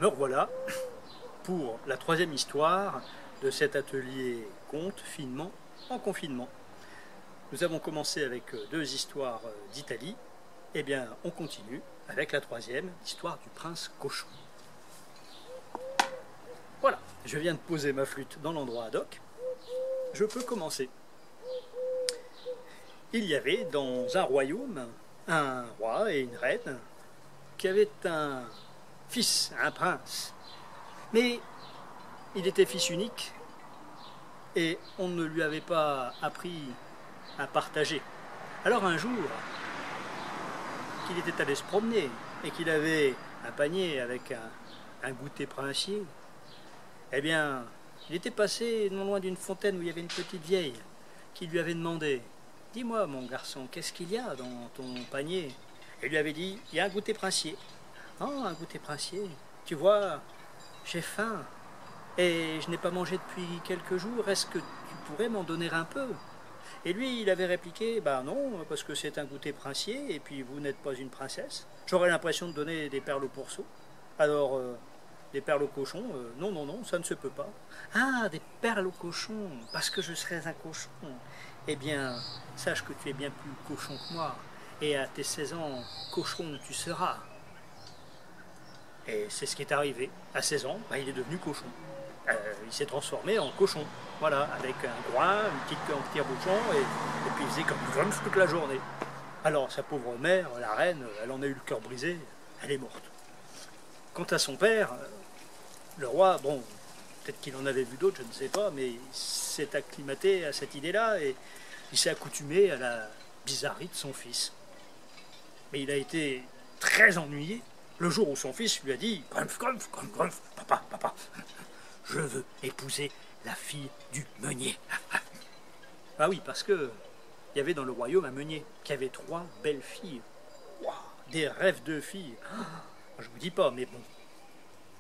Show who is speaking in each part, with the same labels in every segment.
Speaker 1: Me revoilà pour la troisième histoire de cet atelier conte finement en confinement. Nous avons commencé avec deux histoires d'Italie. Eh bien, on continue avec la troisième, l'histoire du prince cochon. Voilà, je viens de poser ma flûte dans l'endroit ad hoc. Je peux commencer. Il y avait dans un royaume un roi et une reine qui avaient un fils, un prince. Mais il était fils unique et on ne lui avait pas appris à partager. Alors un jour, qu'il était allé se promener et qu'il avait un panier avec un goûter princier, eh bien, il était passé non loin d'une fontaine où il y avait une petite vieille qui lui avait demandé « Dis-moi, mon garçon, qu'est-ce qu'il y a dans ton panier ?» Elle lui avait dit « Il y a un goûter princier. »« Oh, un goûter princier. Tu vois, j'ai faim et je n'ai pas mangé depuis quelques jours. Est-ce que tu pourrais m'en donner un peu ?» Et lui, il avait répliqué « Ben non, parce que c'est un goûter princier et puis vous n'êtes pas une princesse. J'aurais l'impression de donner des perles au pourceau. Alors, des perles au cochon, non, non, non, ça ne se peut pas. »« Ah, des perles au cochon, parce que je serais un cochon. Eh bien, sache que tu es bien plus cochon que moi. Et à tes 16 ans, cochon tu seras. » Et c'est ce qui est arrivé. À 16 ans, ben, il est devenu cochon. Il s'est transformé en cochon. Voilà, avec un groin, une petite queue en tire-bouchon, et puis il faisait comme grunf toute la journée. Alors sa pauvre mère, la reine, elle en a eu le cœur brisé, elle est morte. Quant à son père, le roi, bon, peut-être qu'il en avait vu d'autres, je ne sais pas, mais il s'est acclimaté à cette idée-là et il s'est accoutumé à la bizarrerie de son fils. Mais il a été très ennuyé le jour où son fils lui a dit « Grunf, grunf, grunf, grunf, papa, papa, je veux épouser la fille du meunier. » Ah oui, parce que il y avait dans le royaume un meunier qui avait 3 belles filles. Wow, des rêves de filles. Je vous dis pas, mais bon,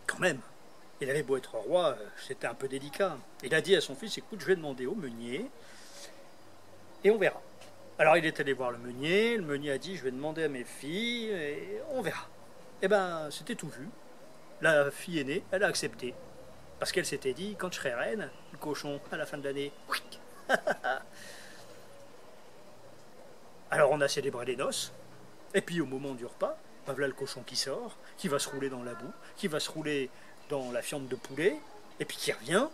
Speaker 1: quand même. Il avait beau être roi, c'était un peu délicat. Il a dit à son fils, écoute, je vais demander au meunier et on verra. Alors il est allé voir le meunier a dit, je vais demander à mes filles et on verra. Eh ben, c'était tout vu. La fille aînée, elle a accepté. Parce qu'elle s'était dit, quand je serai reine, le cochon, à la fin de l'année, alors on a célébré les noces, et puis au moment du repas, ben voilà le cochon qui sort, qui va se rouler dans la boue, qui va se rouler dans la fiente de poulet, et puis qui revient,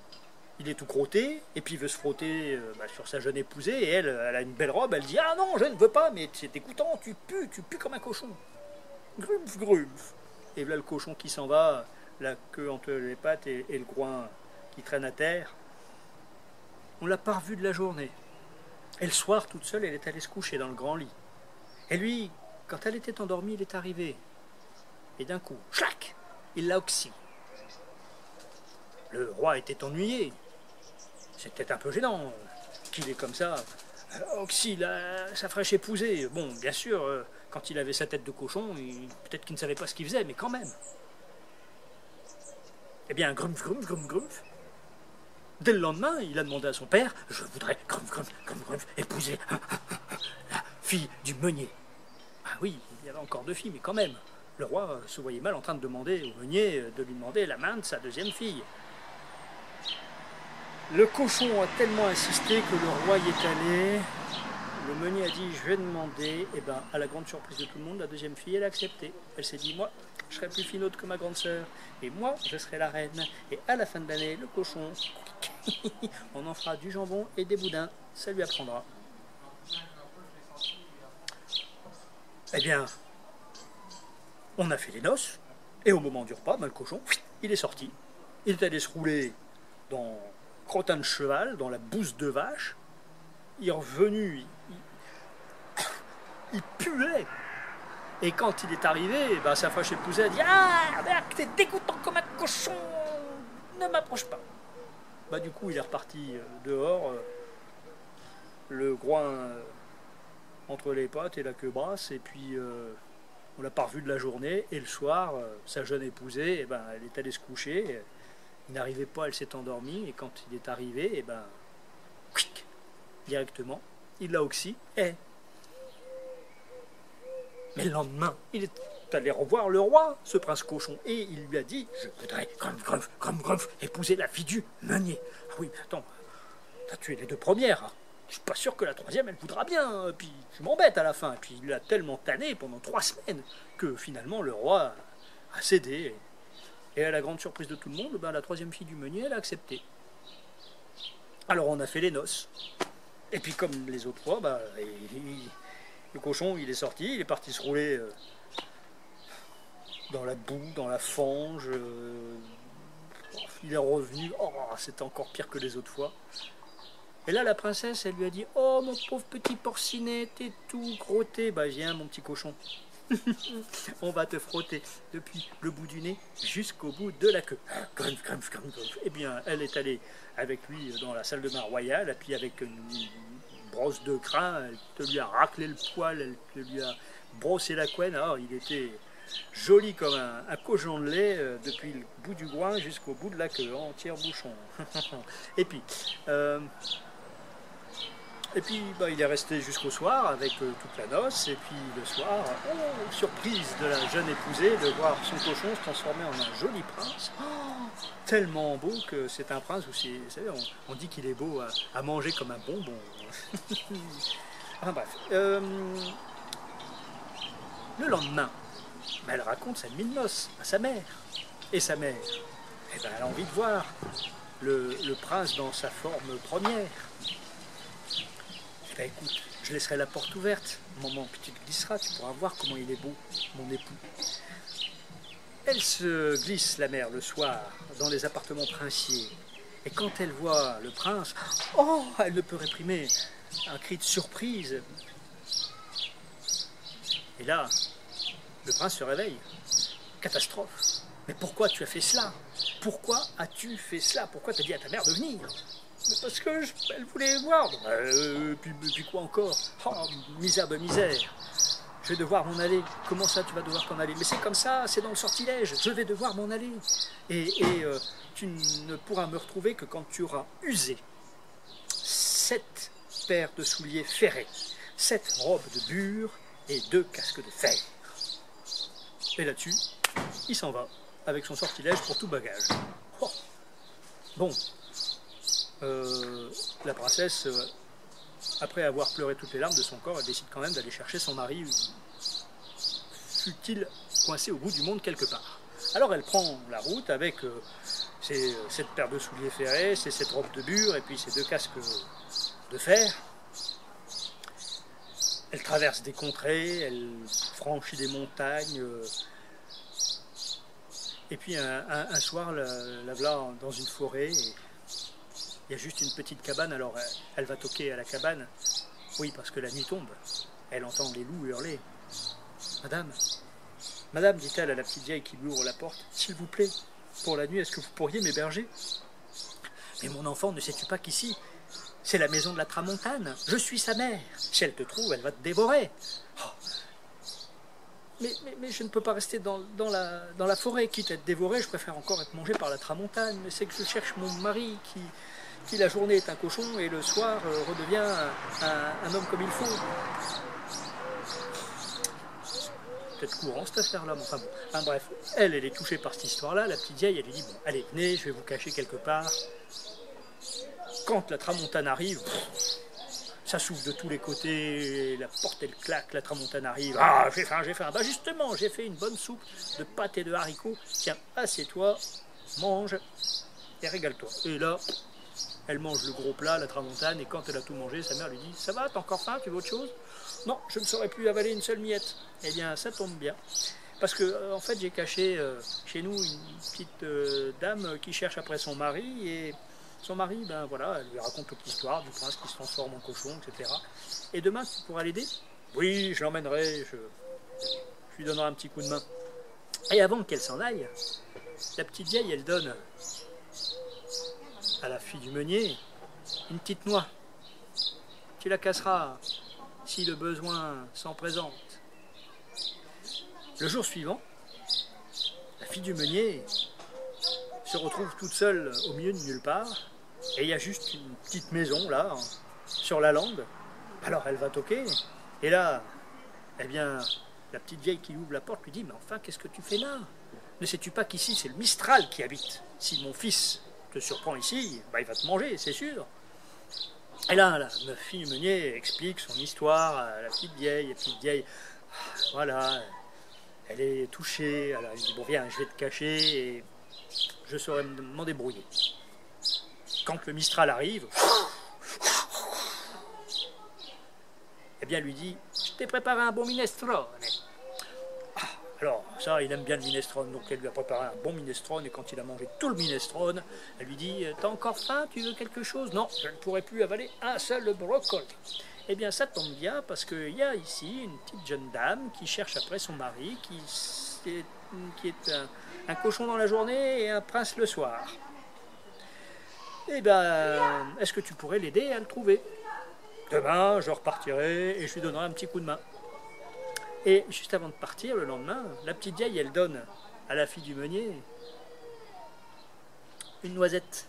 Speaker 1: il est tout crotté, et puis il veut se frotter sur sa jeune épousée, et elle a une belle robe, elle dit « Ah non, je ne veux pas, mais c'est dégoûtant, tu pues comme un cochon. » Grumpf, grumpf. Et voilà le cochon qui s'en va, la queue entre les pattes et le groin qui traîne à terre. On l'a pas revu de la journée. Et le soir, toute seule, elle est allée se coucher dans le grand lit. Et lui, quand elle était endormie, il est arrivé. Et d'un coup, chlac, il l'a oxy. Le roi était ennuyé. C'était un peu gênant qu'il est comme ça. Oxy, sa fraîche épousée. Bon, bien sûr, quand il avait sa tête de cochon, peut-être qu'il ne savait pas ce qu'il faisait, mais quand même. Eh bien, grumpf, grumpf, grumpf, grumpf. Dès le lendemain, il a demandé à son père, je voudrais, grumpf, grumpf, grumpf, grumpf, épouser la fille du meunier. Ah oui, il y avait encore 2 filles, mais quand même. Le roi se voyait mal en train de demander au meunier de lui demander la main de sa 2e fille. Le cochon a tellement insisté que le roi y est allé. Le meunier a dit, je vais demander. Et bien, à la grande surprise de tout le monde, la 2e fille, elle a accepté. Elle s'est dit, moi, je serai plus finaude que ma grande sœur. Et moi, je serai la reine. Et à la fin de l'année, le cochon, on en fera du jambon et des boudins. Ça lui apprendra. Eh bien, on a fait les noces. Et au moment du repas, ben, le cochon, il est sorti. Il est allé se rouler dans crottin de cheval, dans la bouse de vache. Il est revenu, il puait. Et quand il est arrivé, ben, sa fraîche épousée a dit « Ah, t'es dégoûtant comme un cochon, ne m'approche pas !» Ben, du coup, il est reparti dehors, le groin entre les pattes et la queue basse, et puis on l'a pas revu de la journée. Et le soir, sa jeune épousée, ben, elle est allée se coucher, il n'arrivait pas, elle s'est endormie, et quand il est arrivé, et ben, directement, il l'a oxy, et... Mais le lendemain, il est allait revoir le roi, ce prince cochon. Et il lui a dit, je voudrais, épouser la fille du meunier. Ah oui, mais attends, t'as tué les deux premières. Je suis pas sûr que la troisième, elle voudra bien. Et puis, je m'embête à la fin. Et puis, il l'a tellement tanné pendant 3 semaines que finalement, le roi a cédé. Et à la grande surprise de tout le monde, ben, la troisième fille du meunier, elle a accepté. Alors, on a fait les noces. Et puis, comme les autres fois, ben, le cochon, il est sorti, il est parti se rouler dans la boue, dans la fange. Il est revenu. Oh, c'était encore pire que les autres fois. Et là, la princesse, elle lui a dit, oh, mon pauvre petit porcinet, t'es tout crotté. Bah, viens, mon petit cochon. On va te frotter depuis le bout du nez jusqu'au bout de la queue. Eh bien, elle est allée avec lui dans la salle de bain royale, et puis avec une brosse de crin, elle te lui a raclé le poil, elle te lui a brossé la couenne. Alors, il était joli comme un cochon de lait depuis le bout du groin jusqu'au bout de la queue, en tire-bouchon. Et puis, bah, il est resté jusqu'au soir avec toute la noce. Et puis le soir, oh, surprise de la jeune épousée de voir son cochon se transformer en un joli prince. Oh, tellement beau que c'est un prince aussi. Vous savez, on dit qu'il est beau à manger comme un bonbon. Enfin bref. Le lendemain, bah, elle raconte sa nuit de noces à sa mère. Et sa mère, eh ben, elle a envie de voir le prince dans sa forme première. Eh ben, écoute, je laisserai la porte ouverte. Maman, puis tu te glisseras, tu pourras voir comment il est beau, mon époux. Elle se glisse, la mère, le soir, dans les appartements princiers. Et quand elle voit le prince, oh, elle ne peut réprimer un cri de surprise. Et là, le prince se réveille. Catastrophe. Mais pourquoi tu as fait cela? Pourquoi as-tu fait cela? Pourquoi t'as dit à ta mère de venir? Mais parce que elle voulait voir. Puis quoi encore? Oh, misère de misère. Je vais devoir m'en aller. Comment ça, tu vas devoir t'en aller? Mais c'est comme ça, c'est dans le sortilège. Je vais devoir m'en aller. Et tu ne pourras me retrouver que quand tu auras usé 7 paires de souliers ferrés, 7 robes de bure et 2 casques de fer. Et là-dessus, il s'en va avec son sortilège pour tout bagage. Oh. Bon. La princesse, après avoir pleuré toutes les larmes de son corps, elle décide quand même d'aller chercher son mari, fût-il coincé au bout du monde quelque part. Alors elle prend la route avec ses 7 paires de souliers ferrés, ses 7 robes de bure et puis ses 2 casques de fer. Elle traverse des contrées, elle franchit des montagnes. Et puis un soir, la voilà dans une forêt. Et il y a juste une petite cabane, alors elle va toquer à la cabane. Oui, parce que la nuit tombe. Elle entend les loups hurler. Madame, madame, dit-elle à la petite vieille qui lui ouvre la porte, s'il vous plaît, pour la nuit, est-ce que vous pourriez m'héberger? Mais mon enfant, ne sais-tu pas qu'ici, c'est la maison de la Tramontane? Je suis sa mère. Si elle te trouve, elle va te dévorer. Oh. Mais je ne peux pas rester dans la forêt, quitte à être dévoré, je préfère encore être mangé par la Tramontane. Mais c'est que je cherche mon mari qui la journée est un cochon et le soir redevient un homme comme il faut. Peut-être courant cette affaire-là, mais enfin bon. Enfin, bref, elle est touchée par cette histoire-là, la petite vieille, elle lui dit, bon, allez, venez, je vais vous cacher quelque part. Quand la Tramontane arrive, ça souffle de tous les côtés, la porte elle claque, la Tramontane arrive. Ah, j'ai faim. Bah justement, j'ai fait une bonne soupe de pâtes et de haricots. Tiens, assieds-toi, mange et régale-toi. Et là, elle mange le gros plat, la Tramontane, et quand elle a tout mangé, sa mère lui dit, ça va, t'as encore faim, tu veux autre chose? Non, je ne saurais plus avaler une seule miette. Eh bien, ça tombe bien. Parce que, en fait, j'ai caché chez nous une petite dame qui cherche après son mari, et son mari, ben voilà, elle lui raconte toute l'histoire du prince qui se transforme en cochon, etc. Et demain, tu pourras l'aider? Oui, je l'emmènerai, je lui donnerai un petit coup de main. Et avant qu'elle s'en aille, la petite vieille, elle donne à la fille du meunier une petite noix. Tu la casseras si le besoin s'en présente. Le jour suivant, la fille du meunier se retrouve toute seule au milieu de nulle part, et il y a juste une petite maison là, sur la lande. Alors elle va toquer, et là, eh bien, La petite vieille qui ouvre la porte lui dit « Mais enfin, qu'est-ce que tu fais là? Ne sais-tu pas qu'ici, c'est le Mistral qui habite? Si mon fils te surprend ici, bah, il va te manger, c'est sûr. » Et là, la fille du meunier explique son histoire à la petite vieille. La petite vieille, voilà, elle est touchée. Alors, elle dit « Bon, viens, je vais te cacher et je saurai m'en débrouiller. » Quand le Mistral arrive, eh bien, lui dit « Je t'ai préparé un bon minestrone. » Alors, ça, il aime bien le minestrone, donc elle lui a préparé un bon minestrone, et quand il a mangé tout le minestrone, elle lui dit « T'as encore faim? Tu veux quelque chose? » « Non, je ne pourrai plus avaler un seul brocoli. » Eh bien, ça tombe bien, parce qu'il y a ici une petite jeune dame qui cherche après son mari, qui est un cochon dans la journée et un prince le soir. Eh bien, est-ce que tu pourrais l'aider à le trouver? Demain, je repartirai et je lui donnerai un petit coup de main. Et juste avant de partir, le lendemain, la petite vieille, elle donne à la fille du meunier une noisette.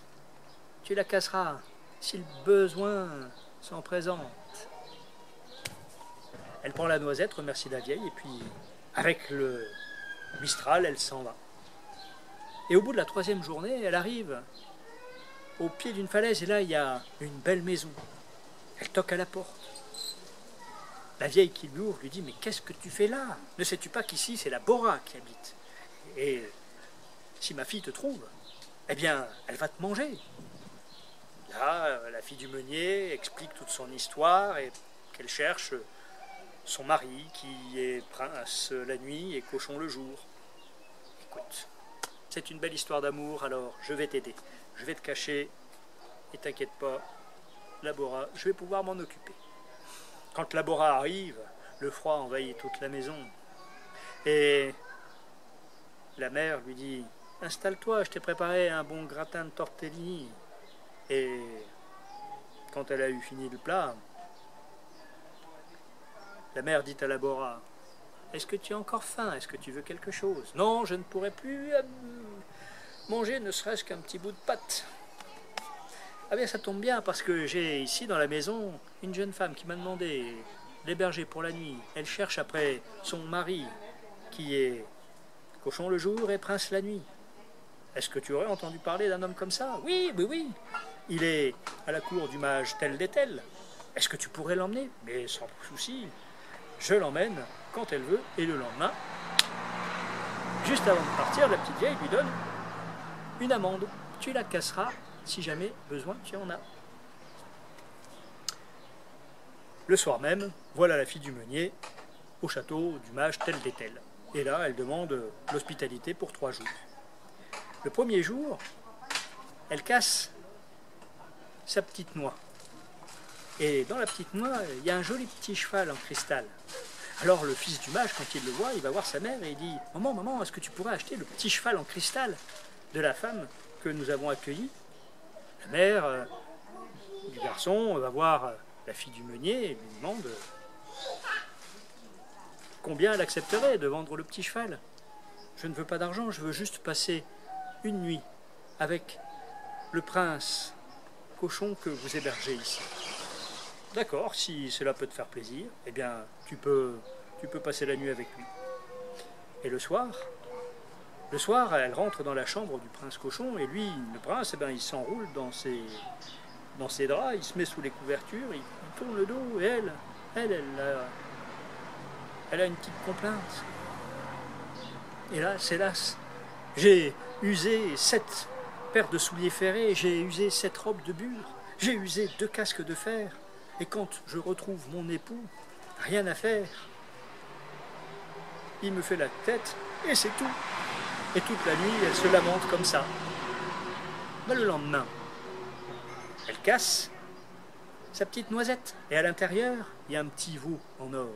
Speaker 1: Tu la casseras si le besoin s'en présente. Elle prend la noisette, remercie la vieille, et puis, avec le Mistral, elle s'en va. Et au bout de la 3e journée, elle arrive au pied d'une falaise, et là, il y a une belle maison. Elle toque à la porte. La vieille qui lui ouvre lui dit « Mais qu'est-ce que tu fais là? Ne sais-tu pas qu'ici, c'est la Bora qui habite? Et si ma fille te trouve, eh bien, elle va te manger. » Là, la fille du meunier explique toute son histoire et qu'elle cherche son mari qui est prince la nuit et cochon le jour. Écoute, c'est une belle histoire d'amour, alors je vais t'aider. Je vais te cacher et t'inquiète pas, la Bora, je vais pouvoir m'en occuper. Quand la Bora arrive, le froid envahit toute la maison. Et la mère lui dit « Installe-toi, je t'ai préparé un bon gratin de tortellini. » Et quand elle a eu fini le plat, la mère dit à la Bora « Est-ce que tu as encore faim? Est-ce que tu veux quelque chose? »« Non, je ne pourrai plus manger ne serait-ce qu'un petit bout de pâte. » Ah bien, ça tombe bien, parce que j'ai ici dans la maison une jeune femme qui m'a demandé d'héberger pour la nuit. Elle cherche après son mari, qui est cochon le jour et prince la nuit. Est-ce que tu aurais entendu parler d'un homme comme ça? Oui, oui, oui. Il est à la cour du mage tel des tels. Est-ce que tu pourrais l'emmener? Mais sans souci, je l'emmène quand elle veut, et le lendemain, juste avant de partir, la petite vieille lui donne une amande. Tu la casseras si jamais besoin tu en as. Le soir même, voilà la fille du meunier au château du mage tel des tels. Et là, elle demande l'hospitalité pour 3 jours. Le premier jour, elle casse sa petite noix. Et dans la petite noix, il y a un joli petit cheval en cristal. Alors le fils du mage, quand il le voit, il va voir sa mère et il dit « Maman, maman, est-ce que tu pourrais acheter le petit cheval en cristal de la femme que nous avons accueillie ?» La mère du garçon va voir la fille du meunier et lui demande combien elle accepterait de vendre le petit cheval. « Je ne veux pas d'argent, je veux juste passer une nuit avec le prince cochon que vous hébergez ici. » « D'accord, si cela peut te faire plaisir, eh bien, tu peux passer la nuit avec lui. » Et le soir, elle rentre dans la chambre du prince cochon, et lui, le prince, eh bien, il s'enroule dans ses draps, il se met sous les couvertures, il tourne le dos, et elle a une petite complainte. Hélas, j'ai usé 7 paires de souliers ferrés, j'ai usé 7 robes de bure, j'ai usé 2 casques de fer, et quand je retrouve mon époux, rien à faire. Il me fait la tête, et c'est tout. Et toute la nuit, elle se lamente comme ça. Mais le lendemain, elle casse sa petite noisette, et à l'intérieur, il y a un petit veau en or.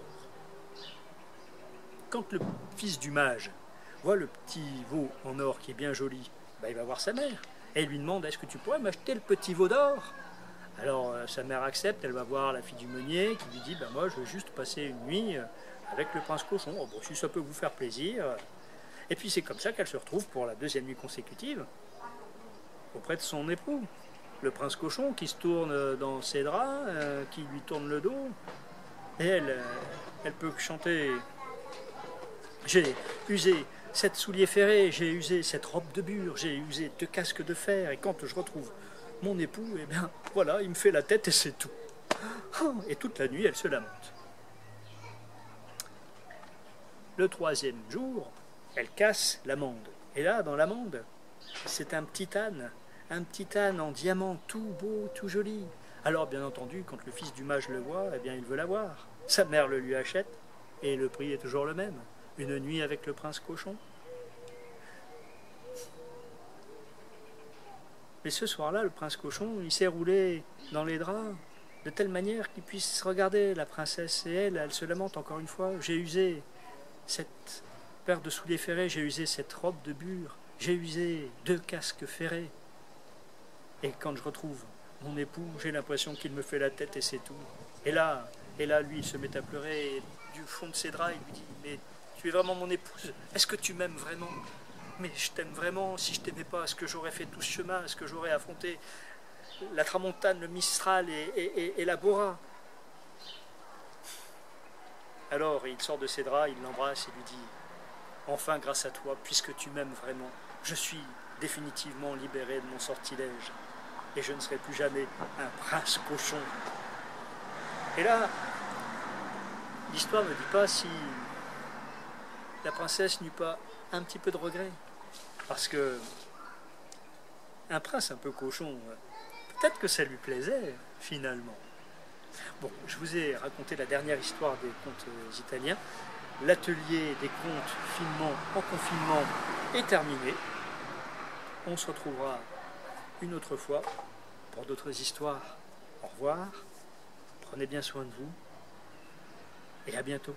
Speaker 1: Quand le fils du mage voit le petit veau en or qui est bien joli, ben, il va voir sa mère, et il lui demande « Est-ce que tu pourrais m'acheter le petit veau d'or ?» Alors sa mère accepte, elle va voir la fille du meunier qui lui dit « Moi je veux juste passer une nuit avec le prince cochon, oh, bon, si ça peut vous faire plaisir. » Et puis c'est comme ça qu'elle se retrouve pour la 2e nuit consécutive auprès de son époux, le prince cochon qui se tourne dans ses draps, qui lui tourne le dos, et elle peut chanter J'ai usé 7 souliers ferrés, j'ai usé cette robe de bure, j'ai usé 2 casques de fer, et quand je retrouve mon époux, eh bien, voilà, il me fait la tête et c'est tout. Et toute la nuit, elle se lamente. Le 3e jour, elle casse l'amande. Et là, dans l'amande, c'est un petit âne en diamant, tout beau, tout joli. Alors, bien entendu, quand le fils du mage le voit, eh bien, il veut l'avoir. Sa mère le lui achète, et le prix est toujours le même. Une nuit avec le prince cochon. Mais ce soir-là, le prince cochon, il s'est roulé dans les draps, de telle manière qu'il puisse regarder la princesse, et elle se lamente encore une fois. J'ai usé cette paire de souliers ferrés, j'ai usé cette robe de bure, j'ai usé 2 casques ferrés. Et quand je retrouve mon époux, j'ai l'impression qu'il me fait la tête et c'est tout. Et là, lui, il se met à pleurer, et du fond de ses draps, il lui dit « Mais tu es vraiment mon épouse? Est-ce que tu m'aimes vraiment? Mais je t'aime vraiment. Si je t'aimais pas, est-ce que j'aurais fait tout ce chemin? Est-ce que j'aurais affronté la Tramontane, le Mistral et la Bora ?» Alors il sort de ses draps, il l'embrasse et lui dit « Enfin, grâce à toi, puisque tu m'aimes vraiment, je suis définitivement libéré de mon sortilège et je ne serai plus jamais un prince cochon. » Et là, l'histoire ne dit pas si la princesse n'eut pas un petit peu de regret. Parce que un prince un peu cochon, peut-être que ça lui plaisait, finalement. Bon, je vous ai raconté la dernière histoire des contes italiens. L'atelier des contes finement en confinement est terminé. On se retrouvera une autre fois pour d'autres histoires. Au revoir, prenez bien soin de vous et à bientôt.